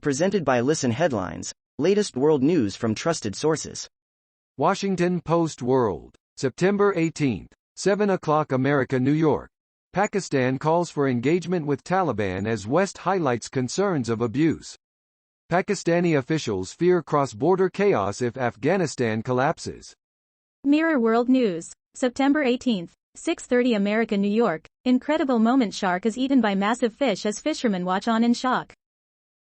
Presented by Listen Headlines, latest world news from trusted sources. Washington Post World, September 18, 7 o'clock America, New York. Pakistan calls for engagement with Taliban as West highlights concerns of abuse. Pakistani officials fear cross-border chaos if Afghanistan collapses. Mirror World News, September 18, 6:30 America, New York. Incredible moment: shark is eaten by massive fish as fishermen watch on in shock.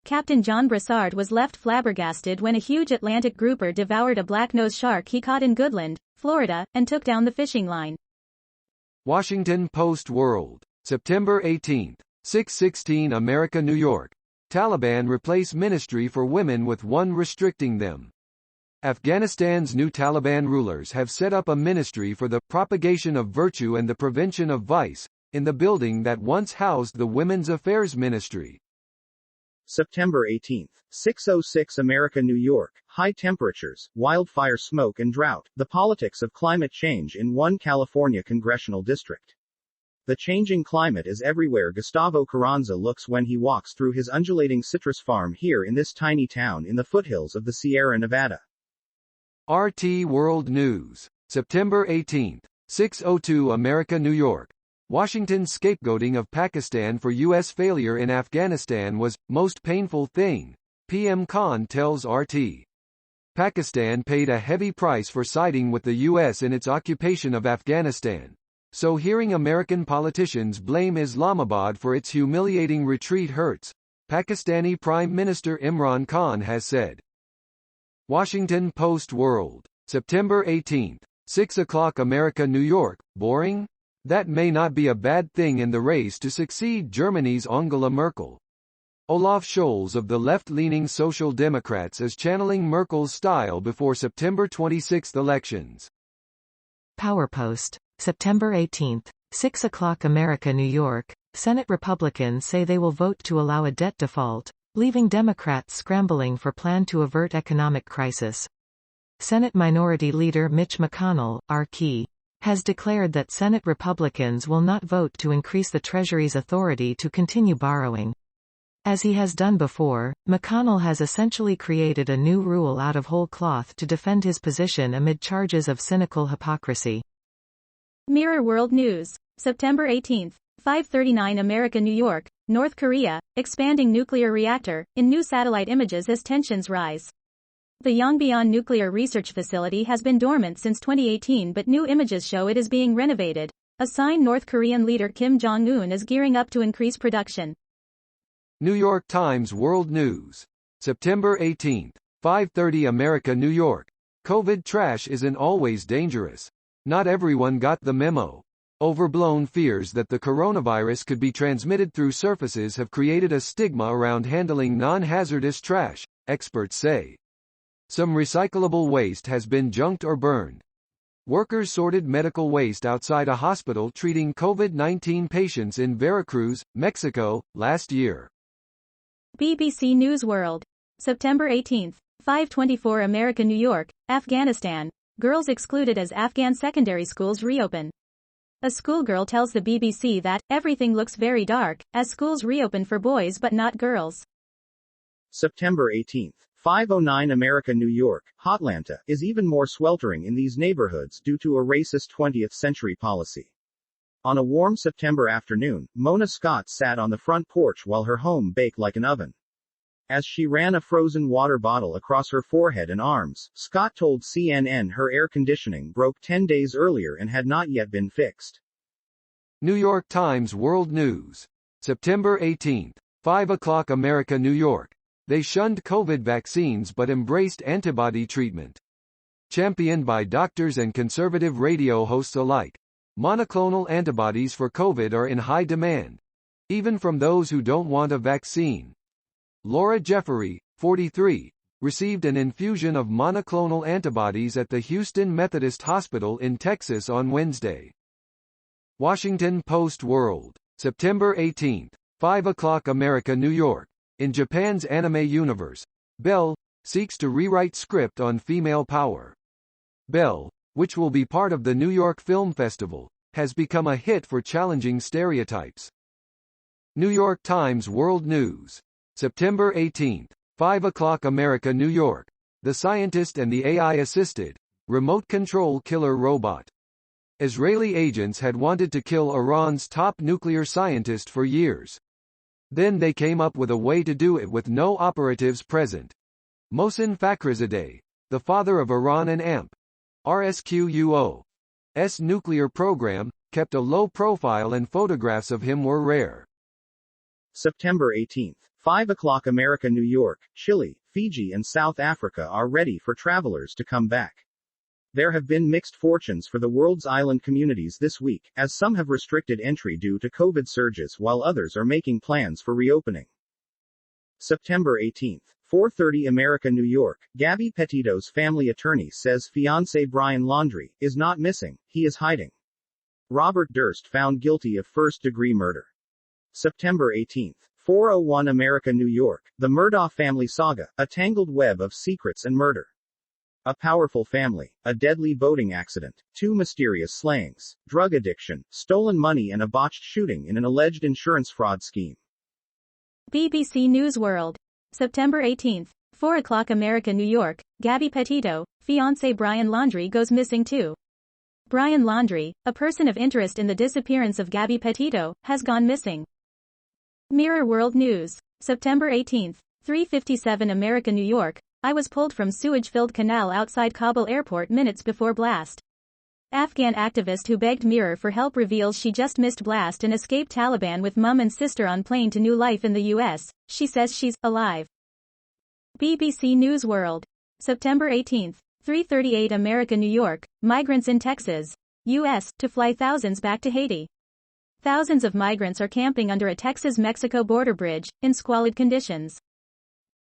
Captain John Brassard was left flabbergasted when a huge Atlantic grouper devoured a black-nosed shark he caught in Goodland, Florida, and took down the fishing line. Washington Post World, September 18, 6:16 America, New York. Taliban replace ministry for women with one restricting them. Afghanistan's new Taliban rulers have set up a ministry for the propagation of virtue and the prevention of vice, in the building that once housed the Women's Affairs Ministry. September 18, 6:06 America, New York. High temperatures, wildfire smoke and drought, the politics of climate change in one California congressional district. The changing climate is everywhere. Gustavo Carranza looks when he walks through his undulating citrus farm here in this tiny town in the foothills of the Sierra Nevada. RT World News, September 18, 6:02 America, New York. Washington's scapegoating of Pakistan for U.S. failure in Afghanistan was most painful thing, PM Khan tells RT. Pakistan paid a heavy price for siding with the U.S. in its occupation of Afghanistan. So hearing American politicians blame Islamabad for its humiliating retreat hurts, Pakistani Prime Minister Imran Khan has said. Washington Post World, September 18, 6 o'clock America, New York. Boring? That may not be a bad thing in the race to succeed Germany's Angela Merkel. Olaf Scholz of the left-leaning Social Democrats is channeling Merkel's style before September 26 elections. PowerPost, September 18, 6 o'clock America, New York. Senate Republicans say they will vote to allow a debt default, leaving Democrats scrambling for plan to avert economic crisis. Senate Minority Leader Mitch McConnell, RK, has declared that Senate Republicans will not vote to increase the Treasury's authority to continue borrowing. As he has done before, McConnell has essentially created a new rule out of whole cloth to defend his position amid charges of cynical hypocrisy. Mirror World News, September 18, 5:39 America, New York. North Korea, expanding nuclear reactor, in new satellite images as tensions rise. The Yongbyon Nuclear Research Facility has been dormant since 2018, but new images show it is being renovated, a sign North Korean leader Kim Jong-un is gearing up to increase production. New York Times World News, September 18, 5:30 America, New York. COVID trash isn't always dangerous. Not everyone got the memo. Overblown fears that the coronavirus could be transmitted through surfaces have created a stigma around handling non-hazardous trash, experts say. Some recyclable waste has been junked or burned. Workers sorted medical waste outside a hospital treating COVID-19 patients in Veracruz, Mexico, last year. BBC News World, September 18, 5:24 America, New York. Afghanistan, girls excluded as Afghan secondary schools reopen. A schoolgirl tells the BBC that everything looks very dark as schools reopen for boys but not girls. September 18, 5:09 America, New York. Hotlanta is even more sweltering in these neighborhoods due to a racist 20th century policy. On a warm September afternoon, Mona Scott sat on the front porch while her home baked like an oven. As she ran a frozen water bottle across her forehead and arms, Scott told CNN her air conditioning broke 10 days earlier and had not yet been fixed. New York Times World News, September 18, 5 o'clock America, New York. They shunned COVID vaccines but embraced antibody treatment. Championed by doctors and conservative radio hosts alike, monoclonal antibodies for COVID are in high demand, even from those who don't want a vaccine. Laura Jeffery, 43, received an infusion of monoclonal antibodies at the Houston Methodist Hospital in Texas on Wednesday. Washington Post World, September 18, 5 o'clock America, New York. In Japan's anime universe, Belle seeks to rewrite script on female power. Belle, which will be part of the New York Film Festival, has become a hit for challenging stereotypes. New York Times World News, September 18, 5 o'clock America New York. The scientist and the AI-assisted, remote control killer robot. Israeli agents had wanted to kill Iran's top nuclear scientist for years. Then they came up with a way to do it with no operatives present. Mohsen Fakhrizadeh, the father of Iran and RSQUO's nuclear program, kept a low profile and photographs of him were rare. September 18th. 5 o'clock America New York, Chile, Fiji and South Africa are ready for travelers to come back. There have been mixed fortunes for the world's island communities this week, as some have restricted entry due to COVID surges while others are making plans for reopening. September 18th. 4:30 America New York, Gabby Petito's family attorney says fiancé Brian Laundrie is not missing, he is hiding. Robert Durst found guilty of first-degree murder. September 18th. 4:01 America New York, the Murdaugh family saga, a tangled web of secrets and murder. A powerful family, a deadly boating accident, 2 mysterious slayings, drug addiction, stolen money and a botched shooting in an alleged insurance fraud scheme. BBC News World. September 18th, 4 o'clock America New York, Gabby Petito, fiancé Brian Laundrie goes missing too. Brian Laundrie, a person of interest in the disappearance of Gabby Petito, has gone missing. Mirror World News. September 18th, 3:57 America New York, I was pulled from sewage-filled canal outside Kabul airport minutes before blast. Afghan activist who begged Mirror for help reveals she just missed blast and escaped Taliban with mum and sister on plane to new life in the US. She says she's alive. BBC News World. September 18th, 3:38 America New York, migrants in Texas, US, to fly thousands back to Haiti. Thousands of migrants are camping under a Texas-Mexico border bridge, in squalid conditions.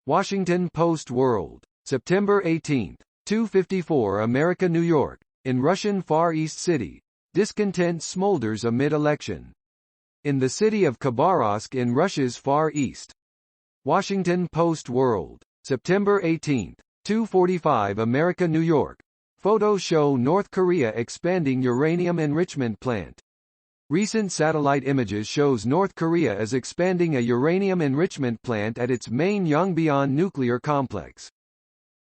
Washington Post World. September 18th, 2:54 America New York, in Russian Far East City, discontent smolders amid election. In the city of Khabarovsk in Russia's Far East. Washington Post World. September 18th, 2:45 America New York. Photos show North Korea expanding uranium enrichment plant. Recent satellite images shows North Korea is expanding a uranium enrichment plant at its main Yongbyon nuclear complex.